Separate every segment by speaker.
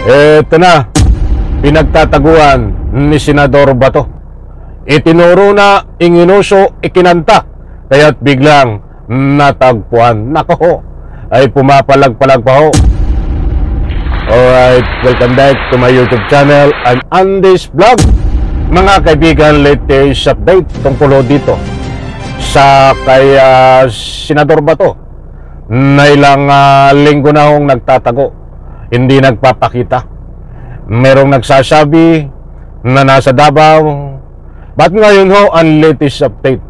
Speaker 1: Eto na, pinagtataguan ni Senador Bato. Itinuro na, inginuso, ikinanta, kaya't biglang natagpuan. Nako, ay pumapalag-palag pa ho. Alright, welcome back to my YouTube channel. I'm Andy's Vlog. Mga kaibigan, latest update tungkol dito sa kay Senador Bato na ilang linggo na hong nagtatago, hindi nagpapakita. Merong nagsasabi na nasa Davao. Ba't ngayon ho ang latest update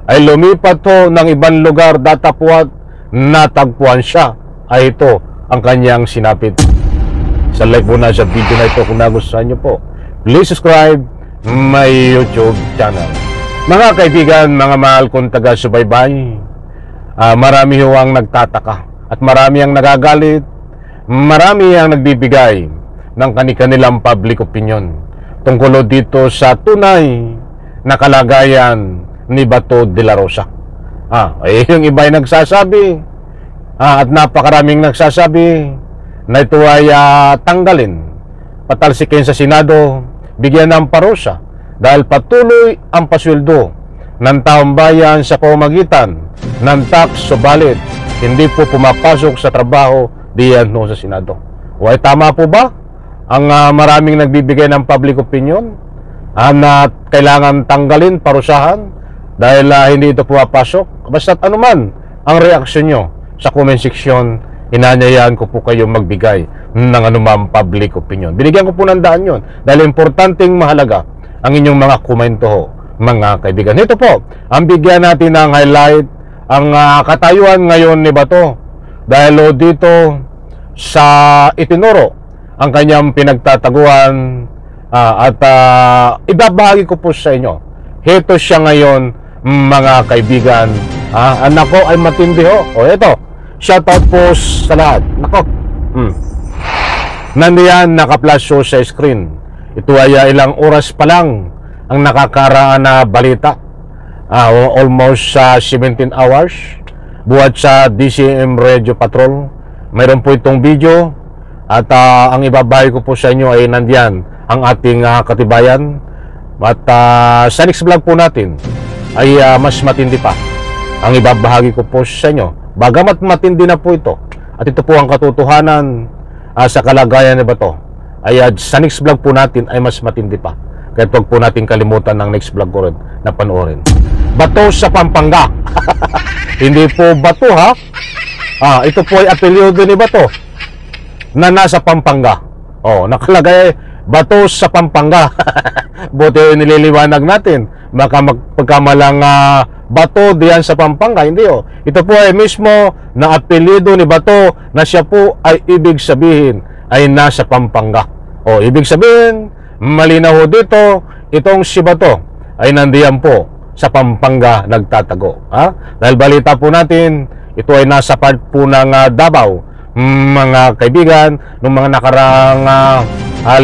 Speaker 1: ay lumipat ho ng ibang lugar, datapuat natagpuan siya? Ay ito ang kanyang sinapit. Sa like muna sa video na ito kung nagustuhan nyo po. Please subscribe my YouTube channel. Mga kaibigan, mga mahal kong taga-subaybay, marami ho ang nagtataka at marami ang nagagalit, marami ang nagbibigay ng kanilang public opinion tungkol dito sa tunay na kalagayan ni Bato de la Rosa. Yung iba ay nagsasabi at napakaraming nagsasabi na ito ay tanggalin, patalsikin sa Senado, bigyan ng parusa dahil patuloy ang pasweldo ng taong bayan sa pamamagitan ng tax, subalit hindi po pumapasok sa trabaho diyan no sa Senado. O ay tama po ba ang maraming nagbibigay ng public opinion na kailangan tanggalin, parusahan dahil hindi ito pumapasok? Basta't anuman ang reaksyon nyo sa comment section, inanyayaan ko po kayo magbigay ng anumang public opinion. Binigyan ko po ng daan yun dahil importanteng mahalaga ang inyong mga komento ho, mga kaibigan. Ito po, ang bigyan natin ng highlight, ang katayuan ngayon ni Bato dahil dito sa itinuro ang kanyang pinagtataguan at ibabahagi ko po sa inyo. Heto siya ngayon, mga kaibigan. Anak ko ay matindi ho. O ito, shoutout po sa lahat. Nako, nandiyan naka-flash show sa screen. Ito ay ilang oras pa lang ang nakakaraan na balita. Almost 17 hours buhat sa DCM Radio Patrol. Mayroon po itong video at ang ibabahagi ko po sa inyo ay nandiyan ang ating katibayan. At sa next vlog po natin ay mas matindi pa ang ibabahagi ko po sa inyo. Bagamat matindi na po ito at ito po ang katotohanan sa kalagayan ni Bato, ay sa next vlog po natin ay mas matindi pa. Kaya huwag po natin kalimutan ng next vlog ko rin na panoorin. Bato sa Pampanga. Hindi po Bato ha. Ito po ay apelyido ni Bato na nasa Pampanga. Nakalagay Bato sa Pampanga. Buti nililiwanag natin. Baka magpagkamalang Bato diyan sa Pampanga. Hindi Ito po ay mismo na apelyido ni Bato na siya po ay ibig sabihin ay nasa Pampanga. Ibig sabihin, malinaw dito, itong si Bato ay nandiyan po sa Pampanga nagtatago. Dahil balita po natin, ito ay nasa part po ng Davao, mga kaibigan, nung mga nakarang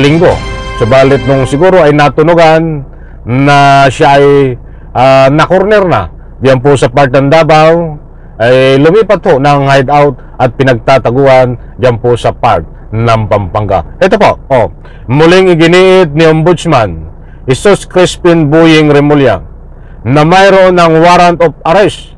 Speaker 1: linggo. Subalit nung siguro ay natunugan na siya ay na-corner na diyan po sa part ng Davao, ay lumipat po ng hideout at pinagtataguan diyan po sa part ng Pampanga. Ito po, muling iginiit ni Ombudsman Jesus Crispin Boying Remulla na mayroon ng warrant of arrest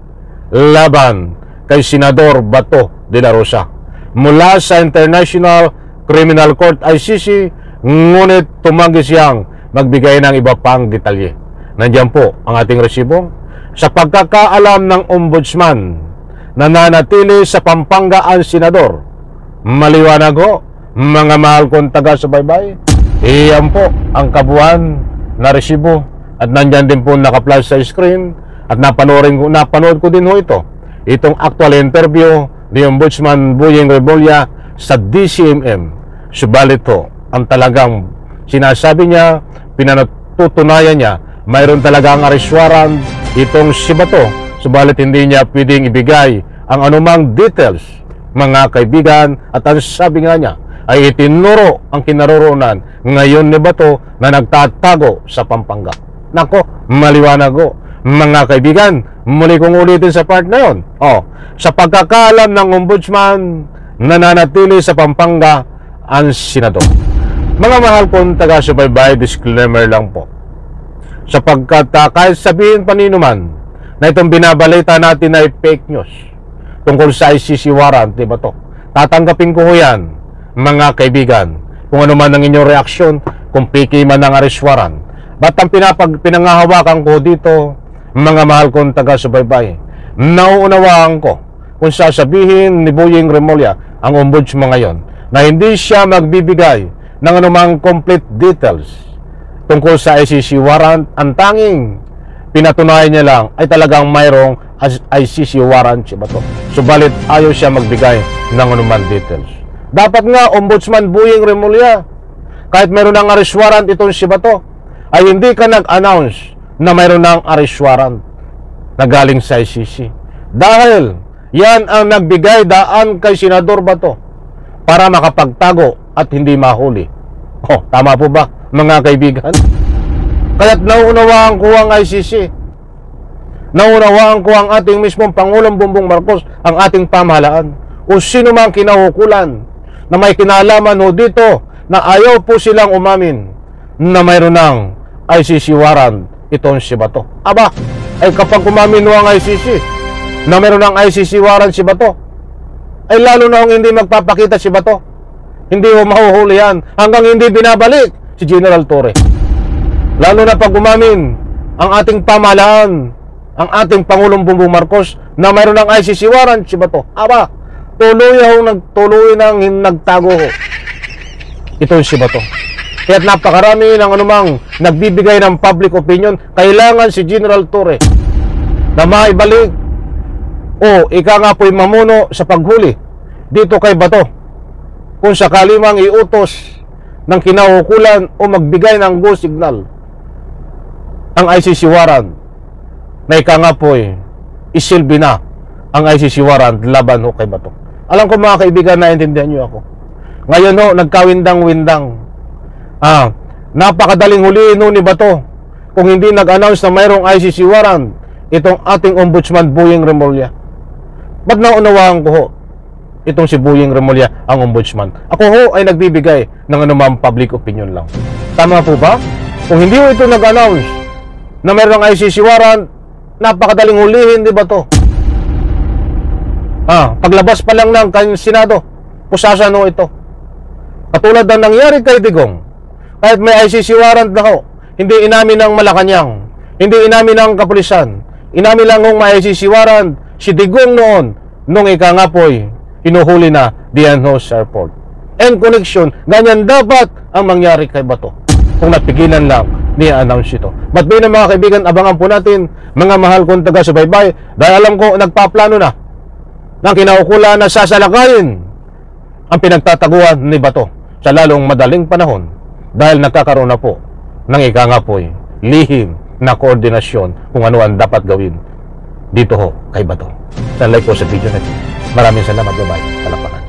Speaker 1: laban kay Senador Bato de la Rosa mula sa International Criminal Court ICC, ngunit tumanggi siyang magbigay ng iba pang detalye. Nandiyan po ang ating resibo. Sa pagkakaalam ng Ombudsman, nananatili sa Pampanga ang Senador. Maliwanag ho, mga mahal kong taga-subaybay, iyan po ang kabuuan na resibo at nandyan din po naka-flash sa screen at napanood ko din ho itong actual interview ni Ombudsman Boying Remulla sa DCMM. Subalit ho, ang talagang sinasabi niya, pinatutunayan niya, mayroon talagang arrest warrant itong si Bato, subalit hindi niya pwedeng ibigay ang anumang details, mga kaibigan. At ang sabi nga niya ay itinuro ang kinaroroonan ngayon ni Bato na nagtatago sa Pampanga. Nako, maliwanag ho, mga kaibigan. Muli kong ulitin sa part na yun. Sa pagkakaalam ng Ombudsman, nananatili sa Pampanga ang senador. Mga mahal kong taga-subaybay, disclaimer lang po. Sapagkat kahit sabihin pa nino man na itong binabalita natin ay fake news tungkol sa ICC warrant, di ba to? Tatanggapin ko yan, mga kaibigan, kung ano man ang inyong reaksyon, kung piki man ang arrest warrant. Ba't ang pinangahawakan ko dito, mga mahal kong taga-subaybay, nauunawaan ko kung sasabihin ni Boying Remulla, ang ombudsman ngayon, na hindi siya magbibigay ng anumang complete details tungkol sa ICC warrant. Ang tanging pinatunayan niya lang ay talagang mayroong ICC warrant si Bato. Subalit ayaw siya magbigay ng anumang details. Dapat nga, Ombudsman Boying Remulla, kahit mayroon ng arrest warrant itong si Bato, ay hindi ka nag-announce na mayroon ng arrest warrant na galing sa ICC. Dahil yan ang nagbigay daan kay Senador Bato para makapagtago at hindi mahuli. Oh, tama po ba, mga kaibigan? Kaya't nauunawaan ko ang ICC. Nauunawaan ko ang ating mismong Pangulong Bongbong Marcos, ang ating pamahalaan, o sino mang kinahukulan na may kinalaman ho dito na ayaw po silang umamin na mayroon ng ICC warrant itong si Bato. Aba, ay kapag umamin ho ang ICC na mayroon ng ICC warrant si Bato, ay lalo na kung hindi magpapakita si Bato, hindi ho mahuhuli yan hanggang hindi binabalik si General Torre. Lalo na pag umamin ang ating pamahalaan, ang ating Pangulong Bongbong Marcos, na mayroon ng ICC warrant si Bato. Aba, tuloy nang nagtago ho ito si Bato. Kaya't napakarami ng anumang nagbibigay ng public opinion, kailangan si General Torre na maibalik o ika nga po'y mamuno sa paghuli dito kay Bato kung sakali mang iutos ng kinahukulan o magbigay ng go signal ang ICC warrant na ika nga po'y isilbi na ang ICC warrant laban ho kay Bato. Alam ko mga kaibigan, naintindihan nyo ako. Ngayon ho, nagkawindang-windang. Napakadaling huliin ho ni Bato kung hindi nag-announce na mayroong ICC warrant itong ating Ombudsman Boying Remulla. Ba't naunawaan ko ho itong si Boying Remulla, ang Ombudsman? Ako ho ay nagbibigay ng anumang public opinion lang. Tama po ba? Kung hindi ho ito nag-announce na mayroong ICC warrant, napakadaling hulihin, di ba to? Paglabas pa lang ng kanyang Senado, pusasan ho ito. Katulad ng nangyari kay Digong, kahit may ICC warrant na ho, hindi inamin ng Malacanang, hindi inamin ng kapulisan, inamin lang ng may ICC warrant si Digong noon, nung ika nga po'y hinuhuli na Dianhos Airport. And connection, ganyan dapat ang mangyari kay Bato kung napigilan lang ni-announce ito. But may na mga kaibigan, abangan po natin, mga mahal kong taga-subaybay, dahil alam ko nagpaplano na ng kinaukulan na sasalakayin ang pinagtataguan ni Bato sa lalong madaling panahon dahil nagkakaroon na po ng ika nga po'y lihim na koordinasyon kung ano ang dapat gawin dito ho kay Bato. Sa like po sa video na ito. Maraming salamat. Bye-bye. Palakpakan.